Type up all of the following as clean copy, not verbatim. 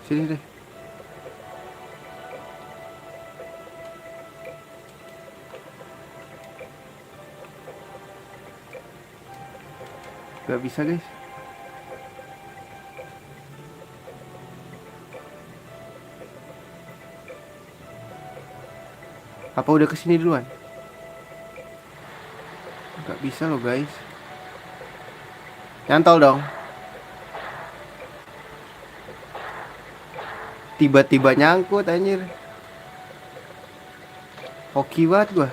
Sini deh. Gak bisa guys. Apa udah kesini duluan? Gak bisa loh guys. Nyantol dong. Tiba-tiba nyangkut anjir. Hoki banget gua.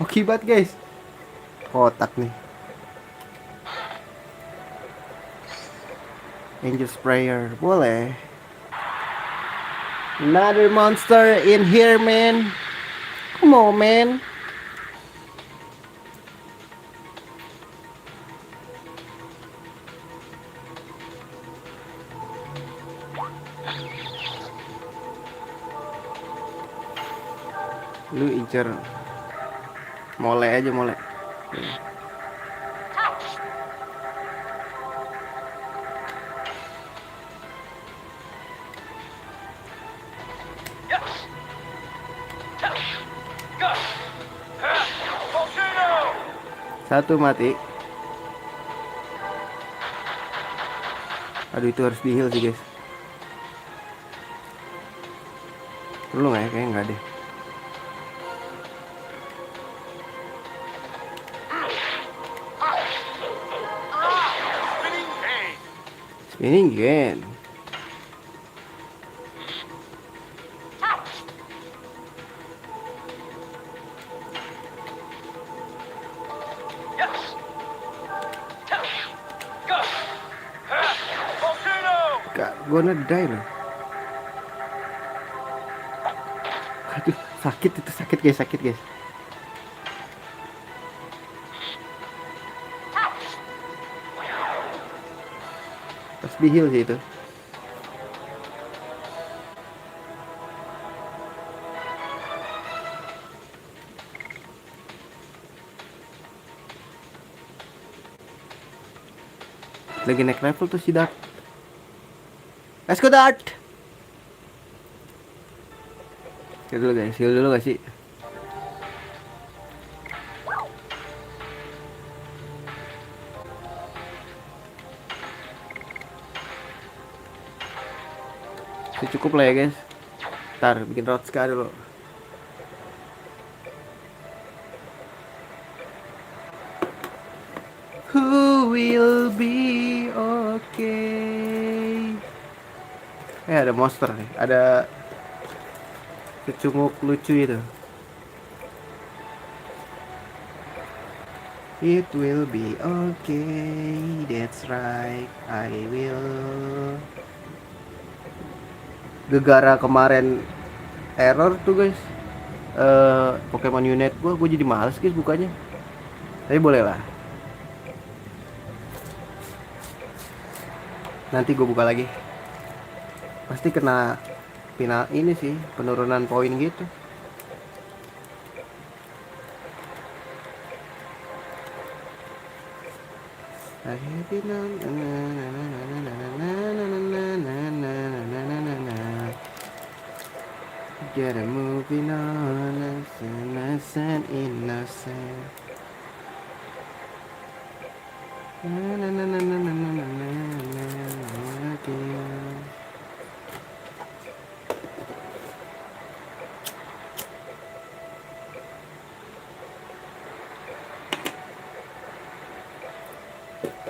Hoki banget guys. Kotak nih. Angel Sprayer. Boleh. Another monster in here man. Come on man. Lu incer mole aja mole. Satu mati. Aduh itu harus di heal sih guys. Perlu nggak ya? Kayaknya nggak deh. Spinning again. Gak gonna die loh. Aduh sakit itu sakit guys. Pas di heal sih itu. Lagi naik level tuh si Dart. Let's go Dart. Heal dulu guys, heal dulu gak sih? Cukup lah ya guys. Ntar bikin Rotska dulu. Who will be okay? Ada monster nih, ada kecunguk lucu itu. It will be okay, that's right, I will. Gegara kemarin error tuh guys. Pokemon Unite gue jadi males guys bukanya. Tapi boleh lah. Nanti gue buka lagi. Pasti kena final ini sih, penurunan poin gitu. Get a moving on, innocent, innocent.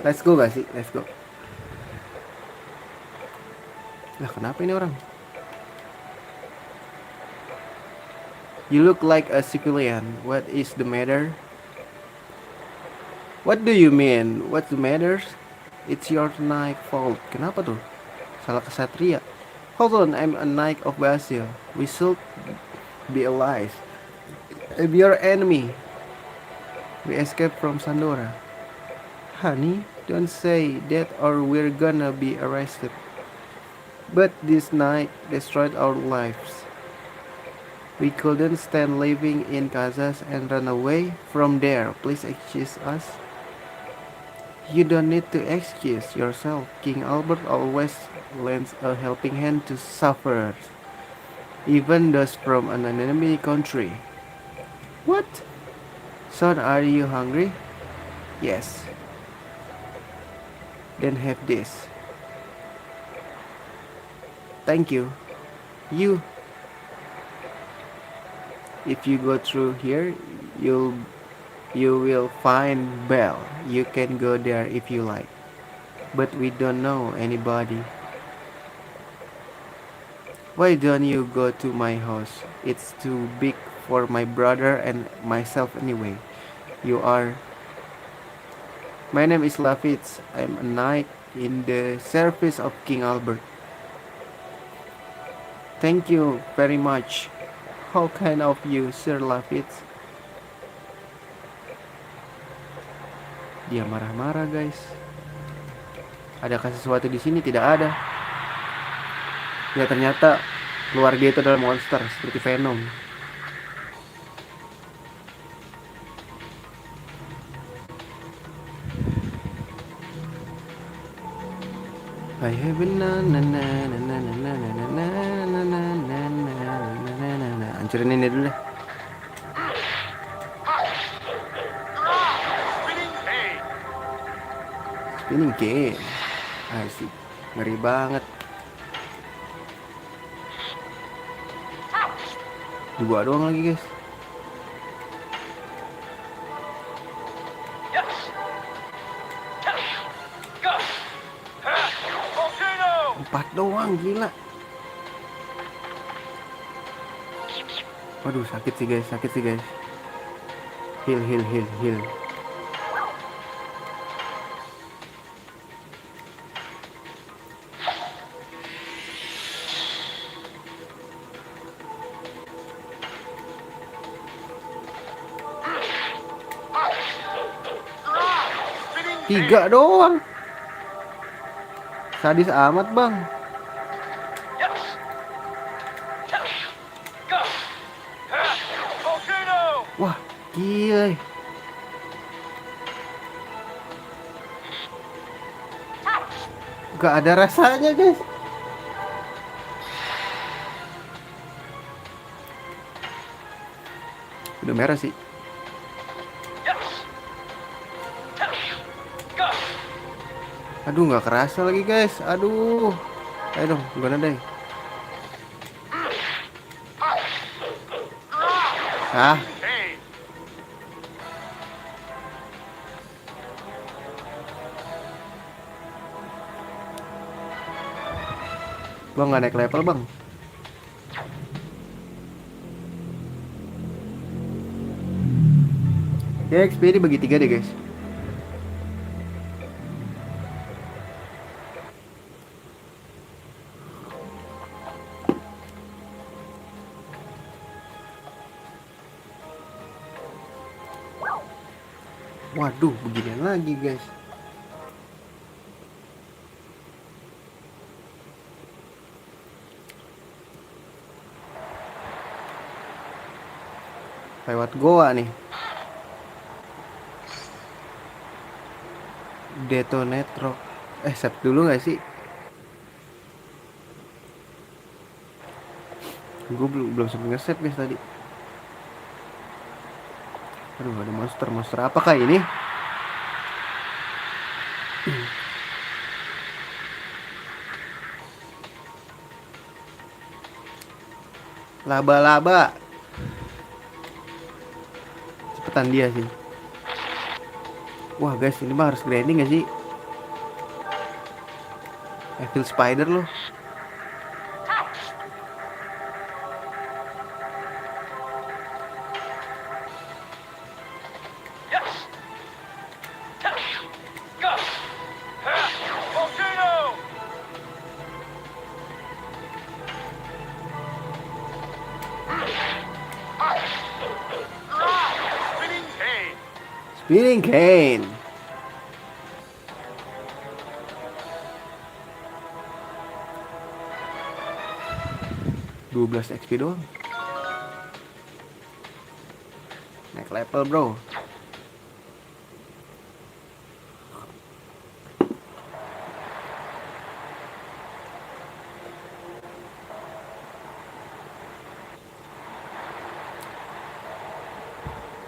Let's go gak sih? Let's go. Lah kenapa ini orang? You look like a civilian. What is the matter? What do you mean? What's the matter? It's your knight fault. Kenapa tuh? Salah kesatria. Hold on, I'm a knight of Basil. We should be allies. I'm your enemy. We escaped from Sandora. Honey, don't say that or we're gonna be arrested. But this night destroyed our lives. We couldn't stand living in Kazas and run away from there. Please excuse us. You don't need to excuse yourself. King Albert always lends a helping hand to sufferers, even those from an enemy country. What? Son, are you hungry? Yes. Then have this. Thank you. You. If you go through here, you'll you will find Belle. You can go there if you like. But we don't know anybody. Why don't you go to my house? It's too big for my brother and myself anyway. You are. My name is Lafitte. I'm a knight in the service of King Albert. Thank you very much. How kind of you, Sir Lafitte. Dia marah-marah, guys. Adakah sesuatu di sini? Tidak ada. Ya, ternyata keluarga itu adalah monster seperti Venom. I have been hancurin ini dulu deh. Spinning cane. Asik. Ngeri banget. Dua doang lagi, guys. Empat doang, gila. Waduh, sakit sih guys. Heal. Tiga doang. Sadis amat, bang. Wah, gila. Gak ada rasanya, guys. Udah merah sih. Aduh, nggak kerasa lagi, guys. Aduh. Ayo dong, gimana deh? Ah. Bang, nggak naik level, bang. Ya, XP dibagi 3 deh, guys. Waduh, beginian lagi, guys. Lewat goa nih. Detonetro. Save dulu gak sih? Gue belum sempat nge-save, guys, tadi. Aduh, ada monster apakah ini? Laba-laba. Cepetan dia sih. Wah, guys, ini mah harus grinding gak sih? Evil spider loh. Spinning cane. $12 XP doang. Naik level, bro.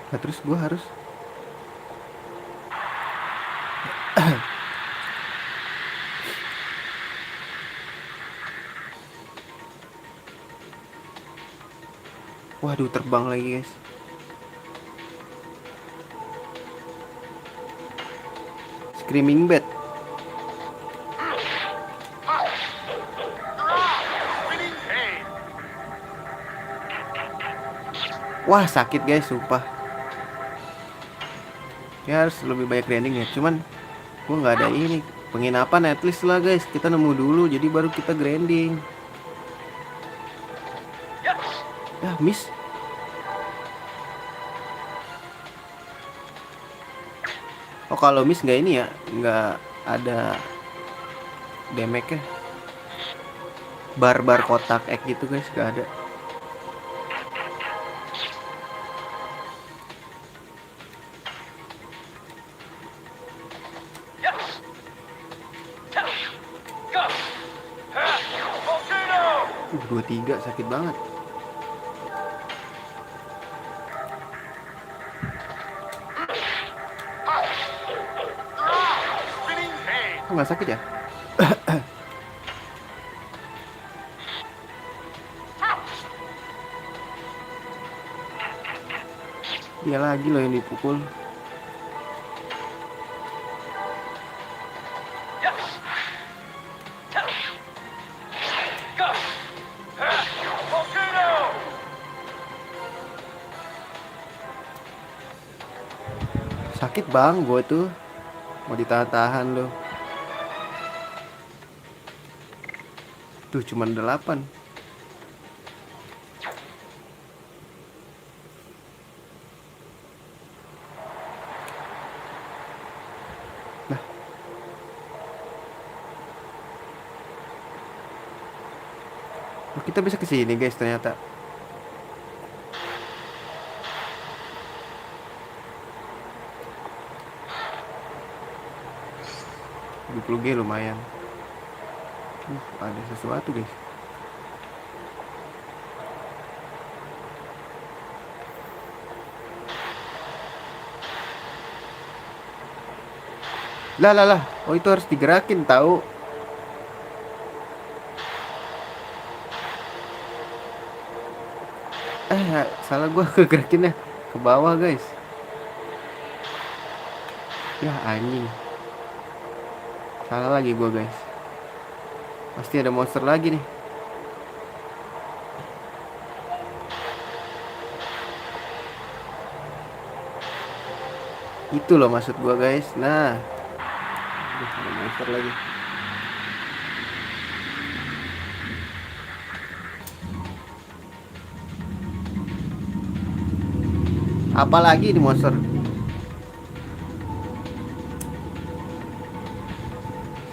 Nah, terus gue harus waduh, terbang lagi guys. Screaming Bat. Wah, sakit guys, sumpah. Ya harus lebih banyak grinding ya. Cuman gue nggak ada ini penginapan, at least lah guys. Kita nemu dulu, jadi baru kita grinding. Ya, miss. Oh, kalau miss nggak ini ya, nggak ada damage-nya. Bar-bar kotak egg gitu guys, nggak ada. Uh, 23 sakit banget. Kok nggak sakit ya? Dia lagi loh yang dipukul. Sakit bang, gue tuh mau ditahan-tahan loh. Tuh cuman 8. Nah, oh, kita bisa kesini guys ternyata. G lumayan. Ada sesuatu guys. Lah. Oh, itu harus digerakin tahu. Salah gua kegerakinnya ke bawah guys. Ya anjing. Salah lagi gua guys. Pasti ada monster lagi nih. Itu loh maksud gua guys. Nah, ada monster lagi. Apalagi ini monster.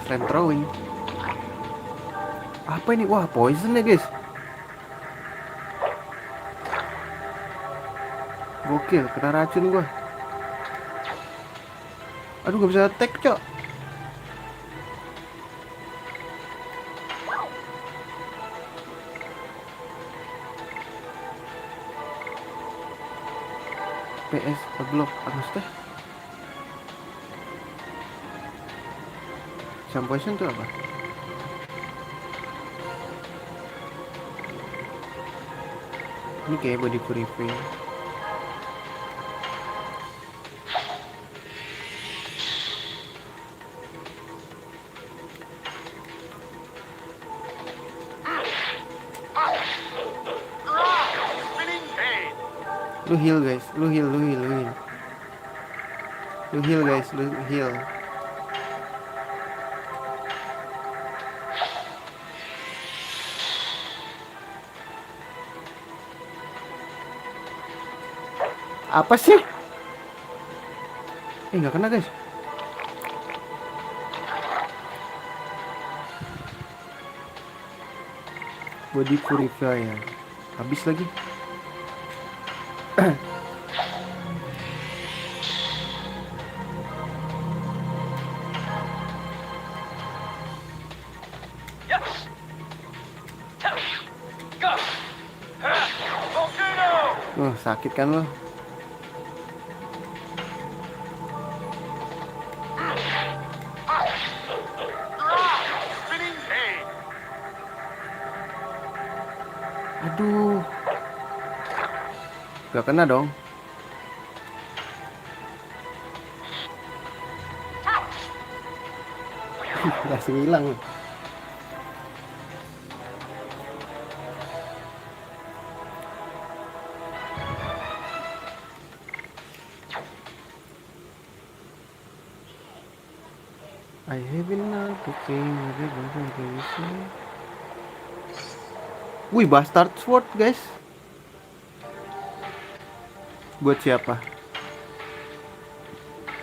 Flame throwing. Apa ini? Wah, poison ya guys. Gokil, kena racun gua. Aduh, gak bisa attack cok. PS block maksudnya. Jam poison tuh apa? Ini kayak body purifying. Lu heal guys, lu heal. Lu heal guys, lu heal. Apa sih? Nggak kena guys. Body purifier. Habis lagi. Sakit kan lo? Aduh, gak kena dong. Langsung hilang. I have been not looking. Wih, bastard sword guys. Buat siapa?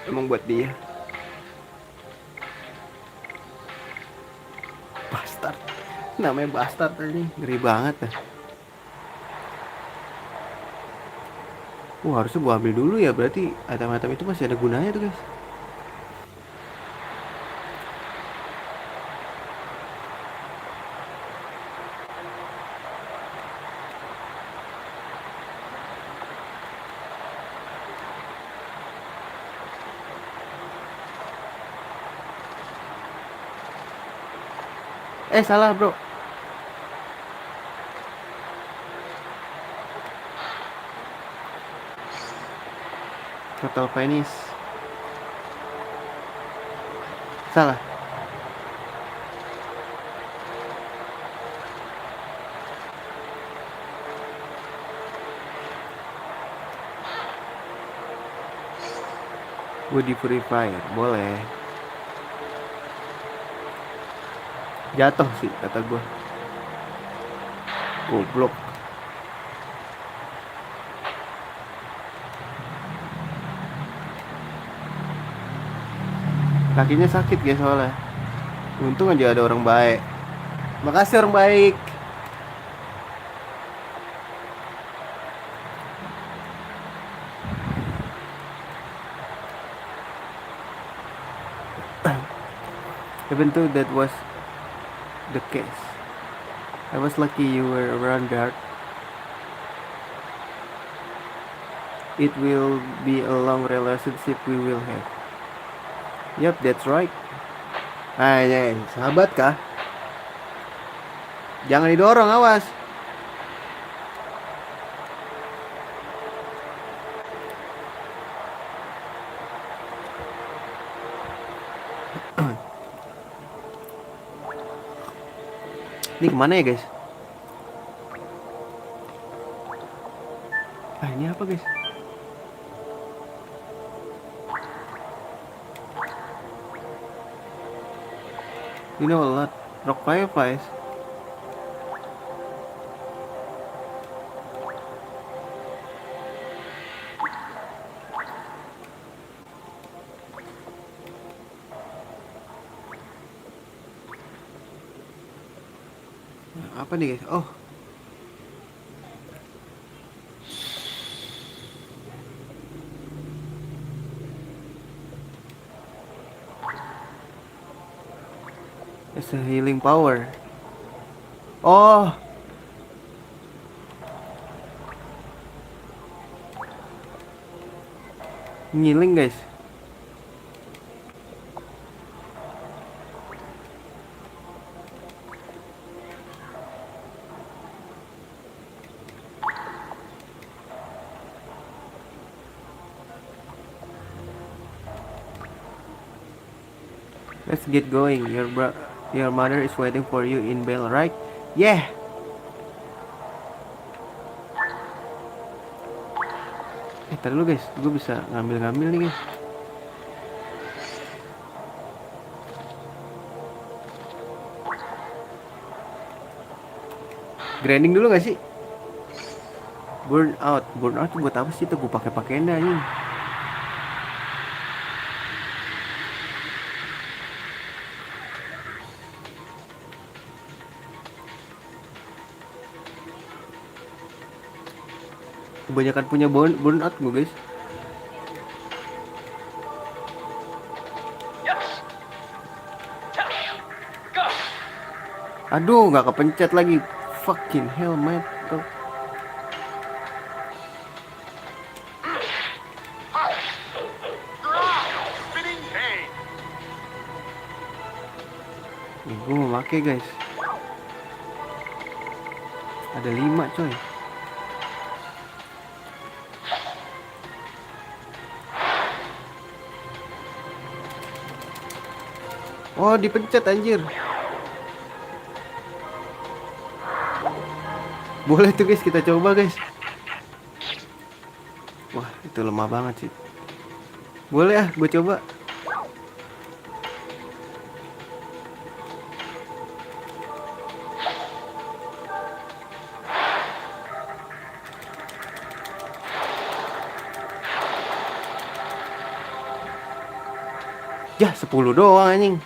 Emang buat dia. Bastard. Namanya bastard ini. Ngeri banget ya. Wah, harusnya gua ambil dulu ya. Berarti item-item itu masih ada gunanya tuh guys. Salah bro. Total finish. Salah. Body purifier, boleh. Jatuh sih kata gue. Goblok. Kakinya sakit guys soalnya. Untung aja ada orang baik. Makasih orang baik. Even though that was the case, I was lucky you were around Bert. It will be a long relationship we will have. Yep, that's right. Ya, sahabat kah? Jangan didorong, awas. Ini kemana ya guys? Ini apa guys? You know a lot. Rock fireflies. Apa nih guys? Oh, it's a healing power. Oh, ngiling guys. Let's get going. Your mother is waiting for you in Bell, right? Yeah. Ntar dulu guys, gue bisa ngambil nih guys. Grinding dulu gak sih? Burn out tuh buat apa sih? Tuh gue pakai aja. Kebanyakan punya burn out gue guys. Aduh, nggak kepencet lagi. Fucking hell, man. Gue mau pakai guys. Ada 5 coy. Oh dipencet anjir. Boleh tuh guys, kita coba guys. Wah itu lemah banget sih. Boleh ah, gue coba. Ya 10 doang anjing.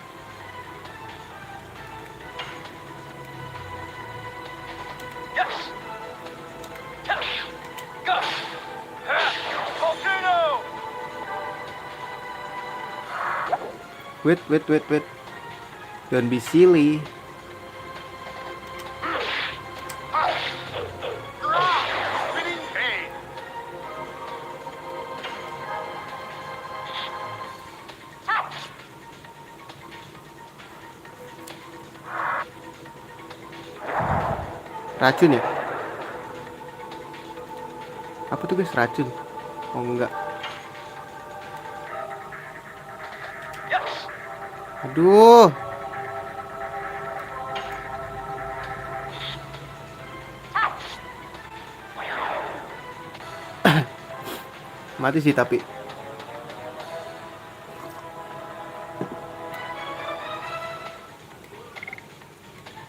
Wait. Don't be silly. Racun ya? Apa tuh guys, racun? Oh enggak. Aduh. Mati sih tapi.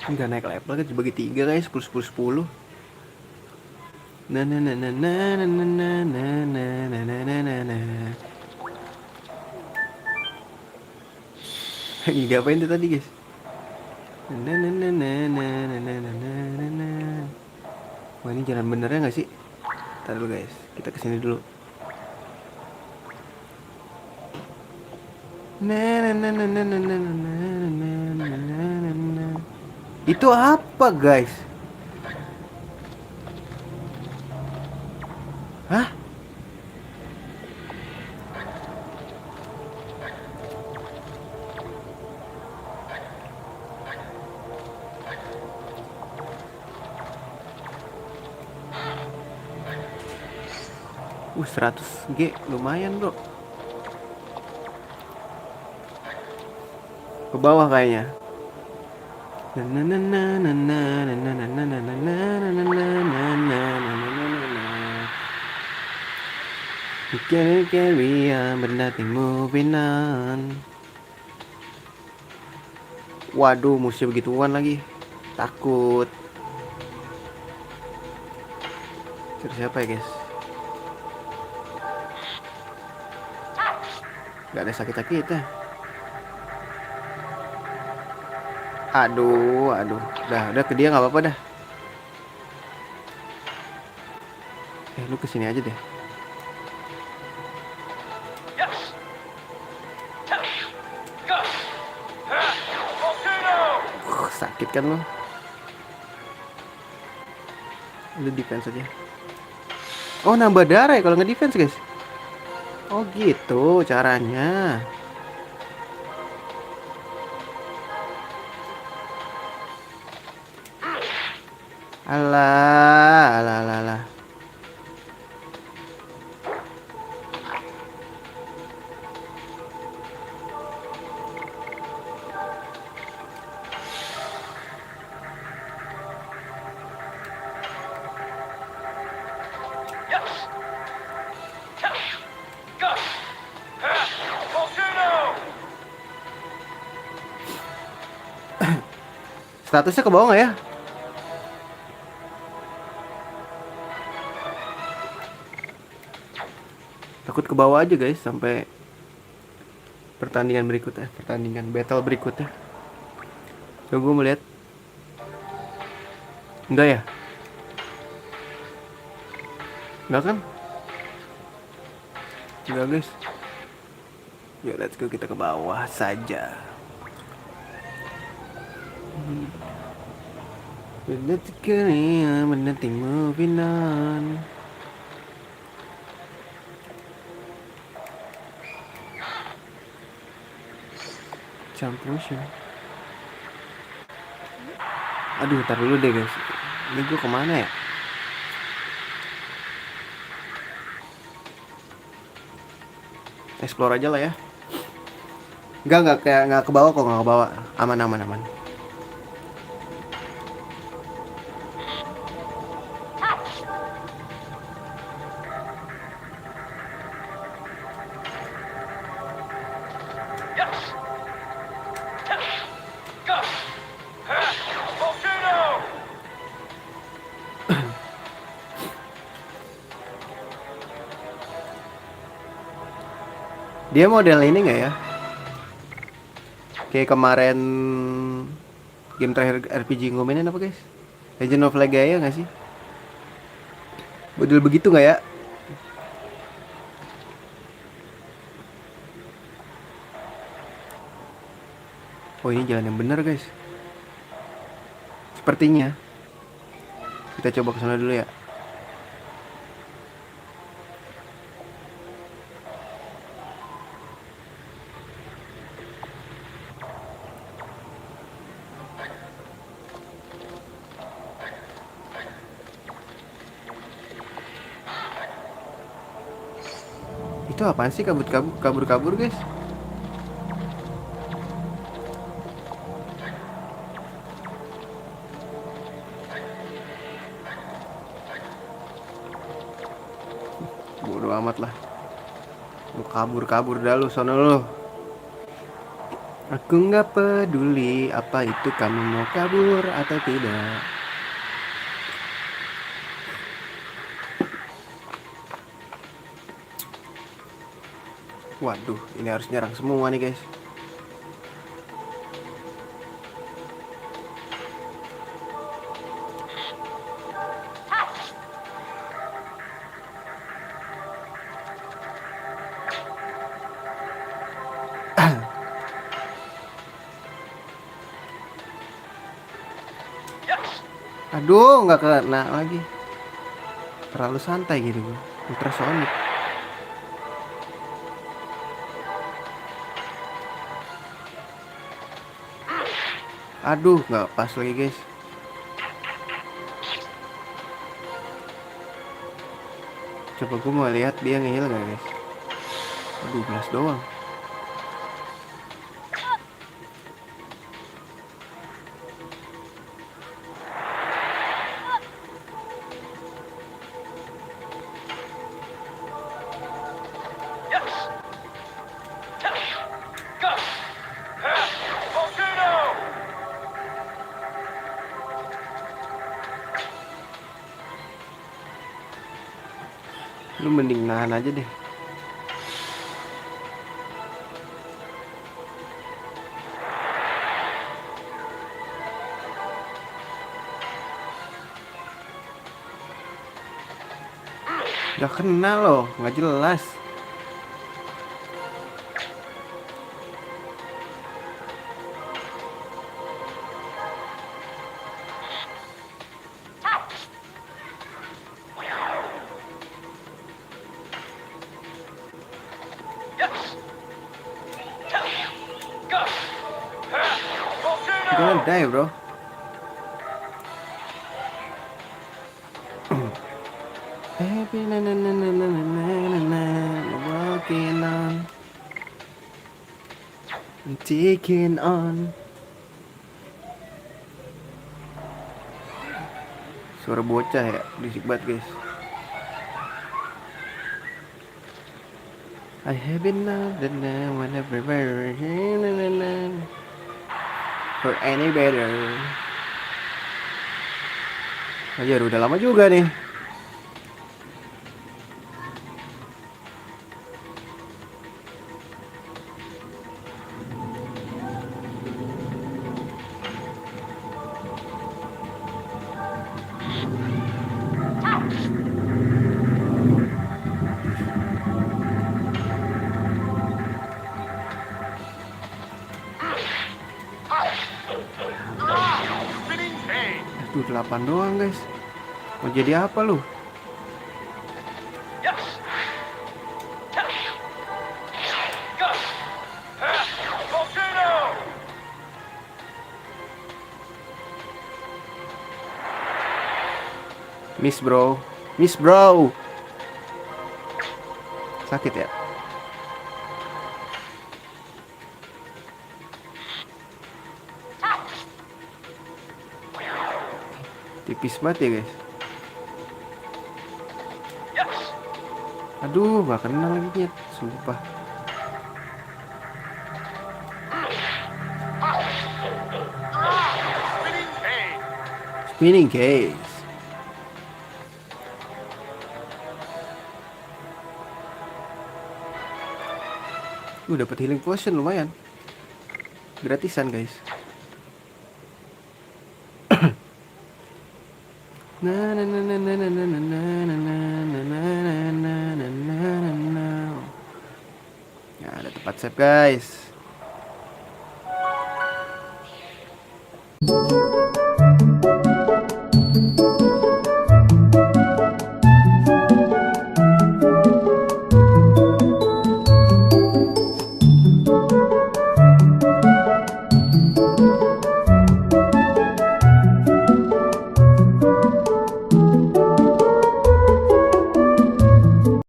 Enggak naik level kan, dibagi 3 guys, 10 10 10. Na na na na na na na na na na na na na na. Diapain tuh tadi guys? Na na na na na na na na na na. Wah ini jalan benernya nggak sih? Ntar dulu guys, kita kesini dulu. Na na na na na na na na na na. Itu apa guys? Hah? Uh 100G lumayan bro. Ke bawah kayaknya. You can carry on but nothing moving on. Waduh musuh begituan lagi. Takut. Cari siapa ya guys? Gak ada sakit-sakitnya. Aduh. Udah ke dia nggak apa-apa dah. Lu kesini aja deh. Sakit kan lu? Lu defense aja. Oh nambah darah ya kalau nge-defense guys. Oh gitu caranya. Alah. Statusnya ke bawah nggak ya? Takut ke bawah aja guys sampai pertandingan battle berikutnya. Coba gue melihat. Enggak ya? Enggak kan? Enggak guys. Yuk let's go, kita ke bawah saja. Let's go, nothing moving on. Jump motion. Aduh, tar dulu deh guys. Ini gue kemana ya? Explore aja lah ya. Enggak kayak nggak ke bawah kok, nggak ke bawah. Aman aman aman. Dia model ini nggak ya? Kayak kemarin game terakhir RPG gue mainin apa guys? Legend of Legaia nggak sih? Model begitu nggak ya? Oh ini jalan yang benar guys. Sepertinya. Kita coba ke sana dulu ya. Itu apaan sih kabur-kabur guys? Bodoh amat lah. Lu kabur-kabur dah lu sono lu. Aku nggak peduli apa itu kamu mau kabur atau tidak. Waduh, ini harus nyerang semua nih guys. Aduh, nggak kena lagi. Terlalu santai gitu gue. Ultrasonic. Aduh, nggak pas lagi guys. Coba gue mau lihat dia nge-heal nggak guys. Aduh, 12 doang. Lu mending nahan aja deh. Gak kena loh, nggak jelas. Gonna die bro. Baby na na na na na na na na walking on, taking on. Suara bocah ya, berisik banget guys. I have been now and then whenever for any better. Oh ya udah lama juga nih. Aduh 8 doang guys. Mau jadi apa lu? Miss bro. Miss bro. Sakit ya? Tipis banget ya guys. Aduh, gak kena lagi nyet. Sumpah. Spinning case. Dapat healing potion lumayan. Gratisan guys. Ya, ada tempat save guys.